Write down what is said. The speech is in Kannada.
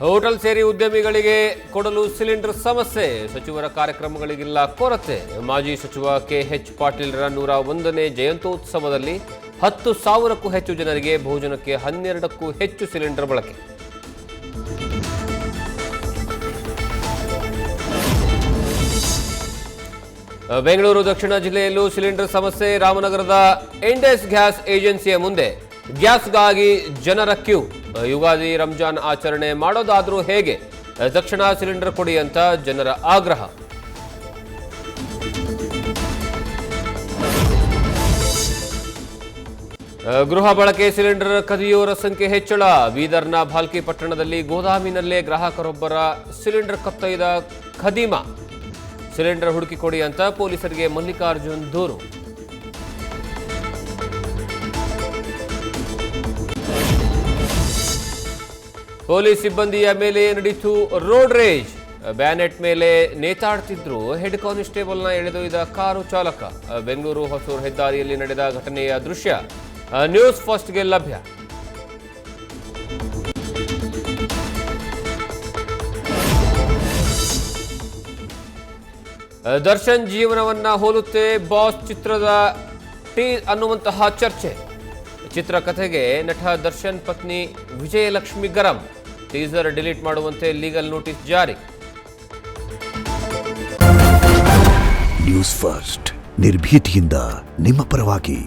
ಹೋಟೆಲ್ ಸೇರಿ ಉದ್ಯಮಿಗಳಿಗೆ ಕೊಡಲು ಸಿಲಿಂಡರ್ ಸಮಸ್ಯೆ, ಸಚಿವರ ಕಾರ್ಯಕ್ರಮಗಳಿಗಿಲ್ಲ ಕೊರತೆ. ಮಾಜಿ ಸಚಿವ ಕೆಎಚ್ ಪಾಟೀಲ್ರ 101ನೇ ಜಯಂತ್ಯೋತ್ಸವದಲ್ಲಿ 10,000ಕ್ಕೂ ಹೆಚ್ಚು ಜನರಿಗೆ ಭೋಜನಕ್ಕೆ 12ಕ್ಕೂ ಹೆಚ್ಚು ಸಿಲಿಂಡರ್ ಬಳಕೆ. ಬೆಂಗಳೂರು ದಕ್ಷಿಣ ಜಿಲ್ಲೆಯಲ್ಲೂ ಸಿಲಿಂಡರ್ ಸಮಸ್ಯೆ. ರಾಮನಗರದ ಇಂಡೆಸ್ ಗ್ಯಾಸ್ ಏಜೆನ್ಸಿಯ ಮುಂದೆ ಗ್ಯಾಸ್ಗಾಗಿ ಜನರ ಕ್ಯೂ. ಯುಗಾದಿ ರಂಜಾನ್ ಆಚರಣೆ ಮಾಡೋದಾದ್ರೂ ಹೇಗೆ, ತಕ್ಷಣ ಸಿಲಿಂಡರ್ ಕೊಡಿ ಅಂತ ಜನರ ಆಗ್ರಹ. ಗೃಹ ಬಳಕೆ ಸಿಲಿಂಡರ್ ಕದಿಯೋರ ಸಂಖ್ಯೆ ಹೆಚ್ಚಳ. ಬೀದರ್ನ ಭಾಲ್ಕಿ ಪಟ್ಟಣದಲ್ಲಿ ಗೋದಾಮಿನಲ್ಲೇ ಗ್ರಾಹಕರೊಬ್ಬರ ಸಿಲಿಂಡರ್ ಕತ್ತೊಯ್ದ ಖದೀಮ. ಸಿಲಿಂಡರ್ ಹುಡುಕಿ ಕೊಡಿ ಅಂತ ಪೊಲೀಸರಿಗೆ ಮಲ್ಲಿಕಾರ್ಜುನ್ ದೂರು. ಪೊಲೀಸ್ ಸಿಬ್ಬಂದಿಯ ಮೇಲೆ ನಡೆಯಿತು ರೋಡ್ ರೇಜ್. ಬ್ಯಾನೆಟ್ ಮೇಲೆ ನೇತಾಡ್ತಿದ್ರು ಹೆಡ್ ಕಾನ್ಸ್ಟೇಬಲ್ನ ಎಳೆದೊಯ್ದ ಕಾರು ಚಾಲಕ. ಬೆಂಗಳೂರು ಹೊಸೂರು ಹೆದ್ದಾರಿಯಲ್ಲಿ ನಡೆದ ಘಟನೆಯ ದೃಶ್ಯ ನ್ಯೂಸ್ ಫಸ್ಟ್ಗೆ ಲಭ್ಯ. ದರ್ಶನ್ ಜೀವನವನ್ನ ಹೋಲುತ್ತೆ ಬಾಸ್ ಚಿತ್ರದ ಅನ್ನುವಂತಹ ಚರ್ಚೆ. ಚಿತ್ರಕಥೆಗೆ ನಟ ದರ್ಶನ್ ಪತ್ನಿ ವಿಜಯಲಕ್ಷ್ಮಿ ಗರಂ. ಟೀಸರ್ ಡಿಲೀಟ್ ಮಾಡುವಂತೆ ಲೀಗಲ್ ನೋಟಿಸ್ ಜಾರಿ. ನ್ಯೂಸ್ ಫಸ್ಟ್ ನಿರ್ಭೀತಿಯಿಂದ ನಿಮ್ಮ ಪರವಾಗಿ.